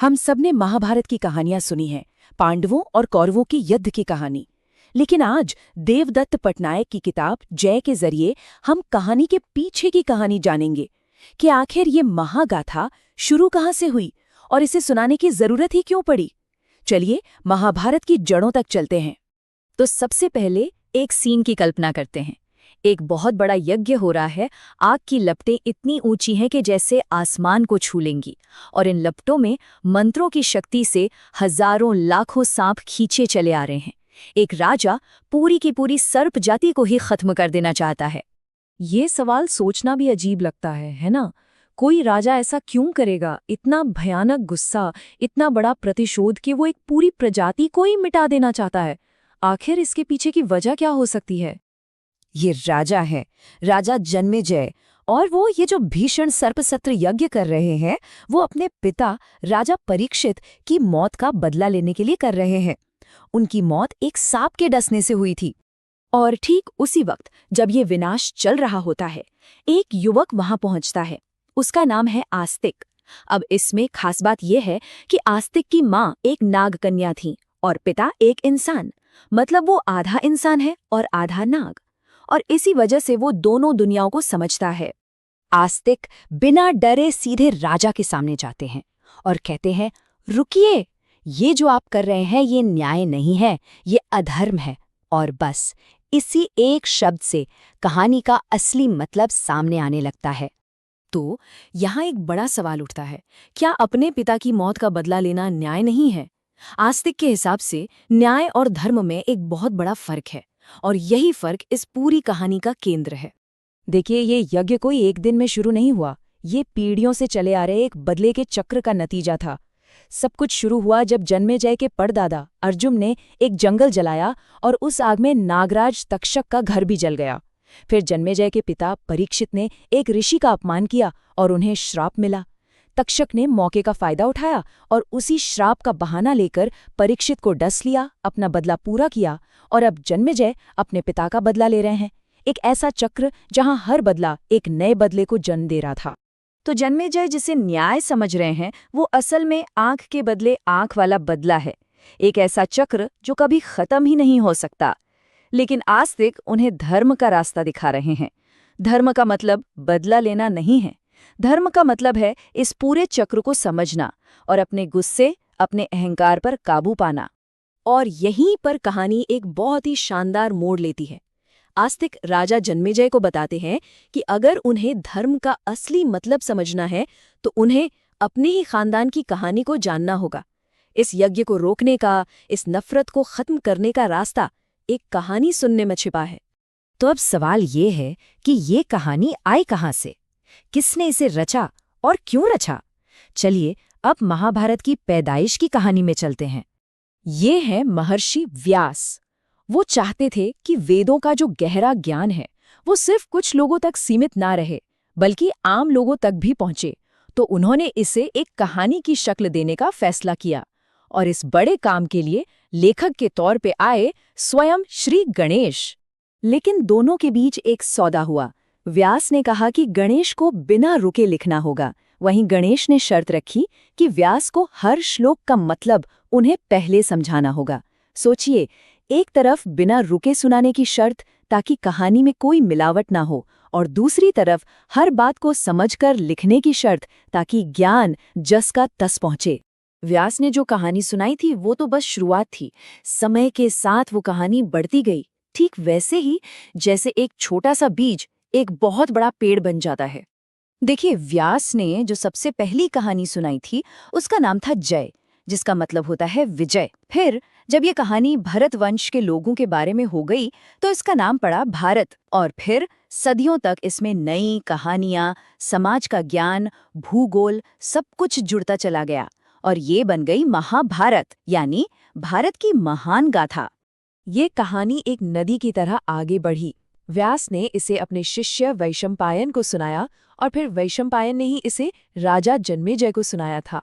हम सबने महाभारत की कहानियां सुनी हैं, पांडवों और कौरवों की युद्ध की कहानी। लेकिन आज देवदत्त पटनायक की किताब जय के जरिए हम कहानी के पीछे की कहानी जानेंगे कि आखिर ये महागाथा शुरू कहाँ से हुई और इसे सुनाने की जरूरत ही क्यों पड़ी। चलिए महाभारत की जड़ों तक चलते हैं। तो सबसे पहले एक सीन की कल्पना करते हैं। एक बहुत बड़ा यज्ञ हो रहा है। आग की लपटें इतनी ऊंची हैं कि जैसे आसमान को छू लेंगी, और इन लपटों में मंत्रों की शक्ति से हजारों लाखों सांप खींचे चले आ रहे हैं। एक राजा पूरी की पूरी सर्प जाति को ही खत्म कर देना चाहता है। ये सवाल सोचना भी अजीब लगता है ना? कोई राजा ऐसा क्यों करेगा? इतना भयानक गुस्सा, इतना बड़ा प्रतिशोध कि वो एक पूरी प्रजाति को ही मिटा देना चाहता है। आखिर इसके पीछे की वजह क्या हो सकती है? ये राजा है, राजा जन्मेजय, और वो ये जो भीषण सर्पसत्र यज्ञ कर रहे हैं वो अपने पिता राजा परीक्षित की मौत का बदला लेने के लिए कर रहे हैं। उनकी मौत एक सांप के डसने से हुई थी। और ठीक उसी वक्त जब ये विनाश चल रहा होता है, एक युवक वहां पहुंचता है। उसका नाम है आस्तिक। अब इसमें खास बात यह है कि आस्तिक की माँ एक नागकन्या थी और पिता एक इंसान, मतलब वो आधा इंसान है और आधा नाग, और इसी वजह से वो दोनों दुनियाओं को समझता है। आस्तिक बिना डरे सीधे राजा के सामने जाते हैं और कहते हैं, रुकिए, ये जो आप कर रहे हैं ये न्याय नहीं है, ये अधर्म है। और बस इसी एक शब्द से कहानी का असली मतलब सामने आने लगता है। तो यहाँ एक बड़ा सवाल उठता है, क्या अपने पिता की मौत का बदला लेना न्याय नहीं है? आस्तिक के हिसाब से न्याय और धर्म में एक बहुत बड़ा फर्क है, और यही फर्क इस पूरी कहानी का केंद्र है। देखिए, ये यज्ञ कोई एक दिन में शुरू नहीं हुआ। ये पीढ़ियों से चले आ रहे एक बदले के चक्र का नतीजा था। सब कुछ शुरू हुआ जब जन्मेजय के परदादा अर्जुन ने एक जंगल जलाया और उस आग में नागराज तक्षक का घर भी जल गया। फिर जन्मेजय के पिता परीक्षित ने एक ऋषि का अपमान किया और उन्हें श्राप मिला। तक्षक ने मौके का फायदा उठाया और उसी श्राप का बहाना लेकर परीक्षित को डस लिया, अपना बदला पूरा किया, और अब जन्मेजय अपने पिता का बदला ले रहे हैं। एक ऐसा चक्र जहां हर बदला एक नए बदले को जन्म दे रहा था। तो जन्मेजय जिसे न्याय समझ रहे हैं वो असल में आंख के बदले आंख वाला बदला है, एक ऐसा चक्र जो कभी खत्म ही नहीं हो सकता। लेकिन आस्तिक उन्हें धर्म का रास्ता दिखा रहे हैं। धर्म का मतलब बदला लेना नहीं है। धर्म का मतलब है इस पूरे चक्र को समझना और अपने गुस्से, अपने अहंकार पर काबू पाना। और यहीं पर कहानी एक बहुत ही शानदार मोड़ लेती है। आस्तिक राजा जन्मेजय को बताते हैं कि अगर उन्हें धर्म का असली मतलब समझना है तो उन्हें अपने ही खानदान की कहानी को जानना होगा। इस यज्ञ को रोकने का, इस नफरत को खत्म करने का रास्ता एक कहानी सुनने में छिपा है। तो अब सवाल ये है कि ये कहानी आई कहाँ से, किसने इसे रचा और क्यों रचा? चलिए अब महाभारत की पैदाइश की कहानी में चलते हैं। ये है महर्षि व्यास। वो चाहते थे कि वेदों का जो गहरा ज्ञान है वो सिर्फ कुछ लोगों तक सीमित ना रहे, बल्कि आम लोगों तक भी पहुंचे। तो उन्होंने इसे एक कहानी की शक्ल देने का फैसला किया, और इस बड़े काम के लिए लेखक के तौर पे आए स्वयं श्री गणेश। लेकिन दोनों के बीच एक सौदा हुआ। व्यास ने कहा कि गणेश को बिना रुके लिखना होगा, वहीं गणेश ने शर्त रखी कि व्यास को हर श्लोक का मतलब उन्हें पहले समझाना होगा। सोचिए, एक तरफ बिना रुके सुनाने की शर्त ताकि कहानी में कोई मिलावट ना हो, और दूसरी तरफ हर बात को समझकर लिखने की शर्त ताकि ज्ञान जस का तस पहुंचे। व्यास ने जो कहानी सुनाई थी वो तो बस शुरुआत थी। समय के साथ वो कहानी बढ़ती गई, ठीक वैसे ही जैसे एक छोटा सा बीज एक बहुत बड़ा पेड़ बन जाता है। देखिए, व्यास ने जो सबसे पहली कहानी सुनाई थी उसका नाम था जय, जिसका मतलब होता है विजय। फिर जब ये कहानी भरत वंश के लोगों के बारे में हो गई तो इसका नाम पड़ा भारत, और फिर सदियों तक इसमें नई कहानियां, समाज का ज्ञान, भूगोल सब कुछ जुड़ता चला गया, और ये बन गई महाभारत, यानी भारत की महान गाथा। ये कहानी एक नदी की तरह आगे बढ़ी। व्यास ने इसे अपने शिष्य वैशंपायन को सुनाया, और फिर वैशंपायन ने ही इसे राजा जन्मेजय को सुनाया था।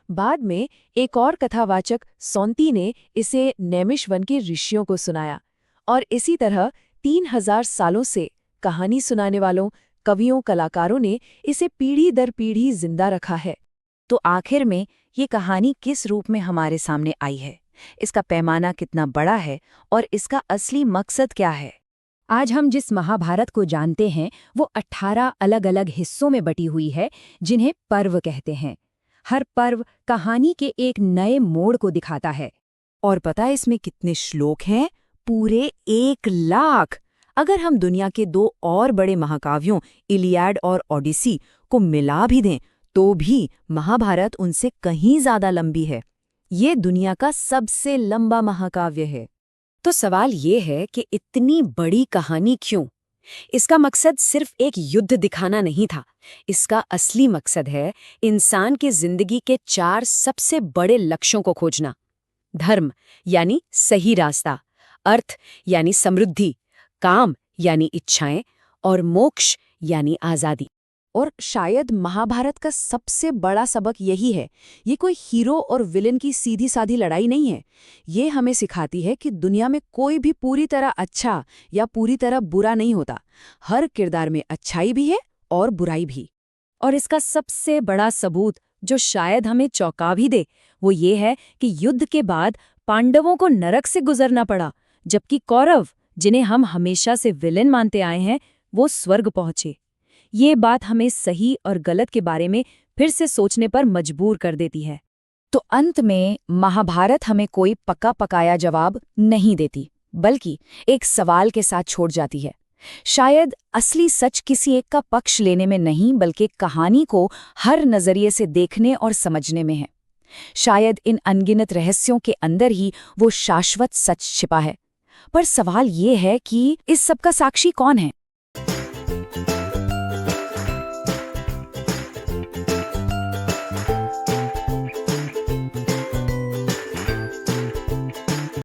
बाद में एक और कथावाचक सौंती ने इसे नैमिषवन के ऋषियों को सुनाया, और इसी तरह 3000 सालों से कहानी सुनाने वालों, कवियों, कलाकारों ने इसे पीढ़ी दर पीढ़ी जिंदा रखा है। तो आखिर में ये कहानी किस रूप में हमारे सामने आई है, इसका पैमाना कितना बड़ा है और इसका असली मकसद क्या है? आज हम जिस महाभारत को जानते हैं वो 18 अलग-अलग हिस्सों में बटी हुई है, जिन्हें पर्व कहते हैं। हर पर्व कहानी के एक नए मोड़ को दिखाता है। और पता है इसमें कितने श्लोक हैं? पूरे 1,00,000। अगर हम दुनिया के 2 और बड़े महाकाव्यों इलियाड और ओडिसी को मिला भी दें तो भी महाभारत उनसे कहीं ज्यादा लंबी है। ये दुनिया का सबसे लंबा महाकाव्य है। तो सवाल ये है कि इतनी बड़ी कहानी क्यों? इसका मकसद सिर्फ एक युद्ध दिखाना नहीं था। इसका असली मकसद है इंसान की जिंदगी के 4 सबसे बड़े लक्ष्यों को खोजना। धर्म यानी सही रास्ता, अर्थ यानी समृद्धि, काम यानी इच्छाएं और मोक्ष यानी आजादी। और शायद महाभारत का सबसे बड़ा सबक यही है, ये कोई हीरो और विलेन की सीधी साधी लड़ाई नहीं है। ये हमें सिखाती है कि दुनिया में कोई भी पूरी तरह अच्छा या पूरी तरह बुरा नहीं होता। हर किरदार में अच्छाई भी है और बुराई भी। और इसका सबसे बड़ा सबूत जो शायद हमें चौंका भी दे, वो ये है कि युद्ध के बाद पांडवों को नरक से गुजरना पड़ा, जबकि कौरव, जिन्हें हम हमेशा से विलेन मानते आए हैं, वो स्वर्ग पहुंचे। ये बात हमें सही और गलत के बारे में फिर से सोचने पर मजबूर कर देती है। तो अंत में महाभारत हमें कोई पका पकाया जवाब नहीं देती, बल्कि एक सवाल के साथ छोड़ जाती है। शायद असली सच किसी एक का पक्ष लेने में नहीं, बल्कि कहानी को हर नजरिए से देखने और समझने में है। शायद इन अनगिनत रहस्यों के अंदर ही वो शाश्वत सच छिपा है। पर सवाल ये है कि इस सब का साक्षी कौन है?